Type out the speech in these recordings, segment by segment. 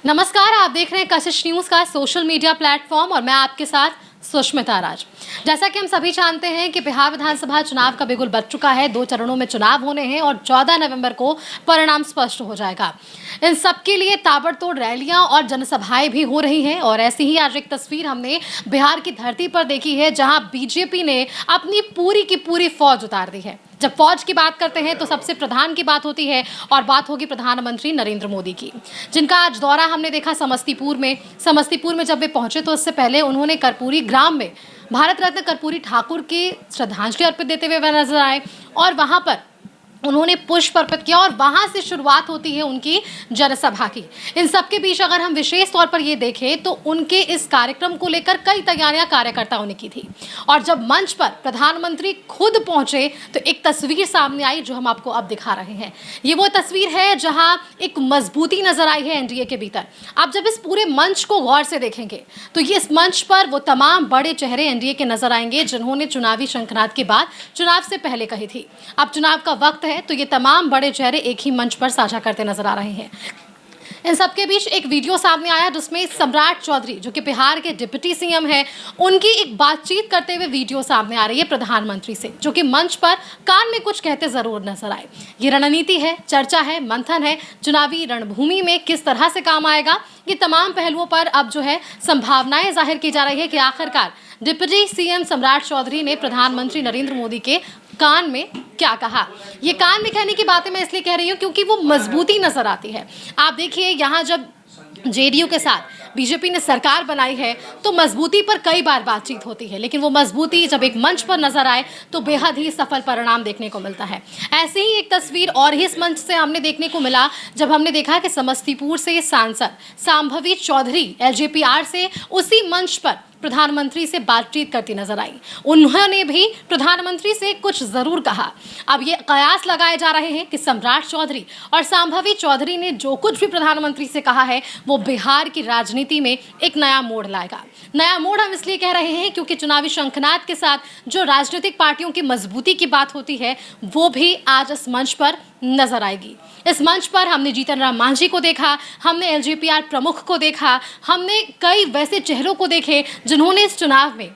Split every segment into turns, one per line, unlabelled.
नमस्कार, आप देख रहे हैं कशिश न्यूज का सोशल मीडिया प्लेटफॉर्म और मैं आपके साथ सुष्मिता राज। जैसा कि हम सभी जानते हैं कि बिहार विधानसभा चुनाव का बिगुल बज चुका है। 2 चरणों में चुनाव होने हैं और 14 नवंबर को परिणाम स्पष्ट हो जाएगा। इन सबके लिए ताबड़तोड़ रैलियां और जनसभाएं भी हो रही हैं और ऐसी ही आज एक तस्वीर हमने बिहार की धरती पर देखी है, जहां बीजेपी ने अपनी पूरी की पूरी फौज उतार दी है। जब फौज की बात करते हैं तो सबसे प्रधान की बात होती है और बात होगी प्रधानमंत्री नरेंद्र मोदी की, जिनका आज दौरा हमने देखा समस्तीपुर में जब वे पहुंचे तो इससे पहले उन्होंने कर्पूरी ग्राम में भारत रत्न कर्पूरी ठाकुर की श्रद्धांजलि अर्पित देते हुए वह नजर आए और वहां पर उन्होंने पुष्प अर्पित किया और वहां से शुरुआत होती है उनकी जनसभा की। इन सबके बीच अगर हम विशेष तौर पर ये देखें तो उनके इस कार्यक्रम को लेकर कई तैयारियां कार्यकर्ताओं ने की थी और जब मंच पर प्रधानमंत्री खुद पहुंचे तो एक तस्वीर सामने आई जो हम आपको अब दिखा रहे हैं। ये वो तस्वीर है जहां एक मजबूती नजर आई है एनडीए के भीतर। आप जब इस पूरे मंच को गौर से देखेंगे तो ये इस मंच पर वो तमाम बड़े चेहरे एनडीए के नजर आएंगे जिन्होंने चुनावी शंखनाद के बाद चुनाव से पहले कही थी अब चुनाव का वक्त है, तो ये तमाम बड़े चेहरे एक ही मंच पर साझा करते नजर आ रहे हैं। इन सबके बीच एक वीडियो सामने आया जिसमें सम्राट चौधरी, जो कि बिहार के डिप्टी सीएम हैं, उनकी एक बातचीत करते हुए वीडियो सामने आ रही है प्रधानमंत्री से, जो कि मंच पर कान में कुछ कहते जरूर नजर आए। ये रणनीति है, चर्चा है, मंथन है, चुनावी रणभूमि में किस तरह से काम आएगा, ये तमाम पहलुओं पर अब जो है संभावनाएं जाहिर की जा रही है कि आखिरकार डिप्टी सीएम सम्राट चौधरी ने प्रधानमंत्री नरेंद्र मोदी के कान में क्या कहा। ये कान में कहने की बातें मैं इसलिए कह रही हूँ क्योंकि वो मजबूती नजर आती है। आप देखिए यहाँ जब जेडीयू के साथ बीजेपी ने सरकार बनाई है तो मजबूती पर कई बार बातचीत होती है, लेकिन वो मजबूती जब एक मंच पर नजर आए तो बेहद ही सफल परिणाम देखने को मिलता है। ऐसे ही एक तस्वीर और ही इस मंच से हमने देखने को मिला जब हमने देखा कि समस्तीपुर से सांसद सांभवी चौधरी एलजेपीआर से उसी मंच पर प्रधानमंत्री से बातचीत करती नजर आई। उन्होंने भी प्रधानमंत्री से कुछ जरूर कहा। अब ये कयास लगाए जा रहे हैं कि सम्राट चौधरी और सांभवी चौधरी ने जो कुछ भी प्रधानमंत्री से कहा है वो बिहार की राजनीति में एक नया मोड़ लाएगा। नया मोड़ हम इसलिए कह रहे हैं क्योंकि चुनावी शंखनाद के साथ जो राजनीतिक पार्टियों की मजबूती की बात होती है वो भी आज इस मंच पर नजर आएगी। इस मंच पर हमने जीतन राम मांझी को देखा, हमने एलजेपीआर प्रमुख को देखा, हमने कई वैसे चेहरों को देखे जिन्होंने इस चुनाव में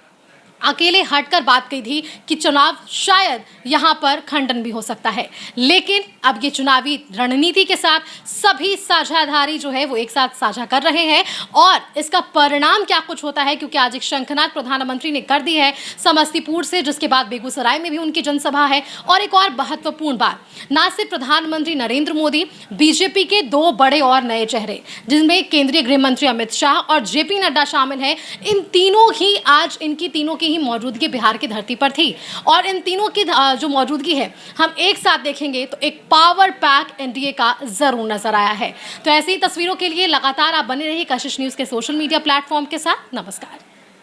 अकेले हटकर बात कही थी कि चुनाव शायद यहाँ पर खंडन भी हो सकता है, लेकिन अब ये चुनावी रणनीति के साथ सभी साझेदारी जो है वो एक साथ साझा कर रहे हैं और इसका परिणाम क्या कुछ होता है, क्योंकि आज एक शंखनाद प्रधानमंत्री ने कर दी है समस्तीपुर से, जिसके बाद बेगूसराय में भी उनकी जनसभा है। और एक और महत्वपूर्ण बात, ना सिर्फ प्रधानमंत्री नरेंद्र मोदी, बीजेपी के 2 बड़े और नए चेहरे जिनमें केंद्रीय गृह मंत्री अमित शाह और जेपी नड्डा शामिल हैं, इन तीनों ही आज इनकी तीनों की मौजूदगी बिहार की धरती पर थी और इन तीनों की जो मौजूदगी है हम एक साथ देखेंगे तो एक पावर पैक एनडीए का जरूर नजर आया है। तो ऐसी ही तस्वीरों के लिए लगातार आप बने रहिए कशिश न्यूज के सोशल मीडिया प्लेटफॉर्म के साथ। नमस्कार।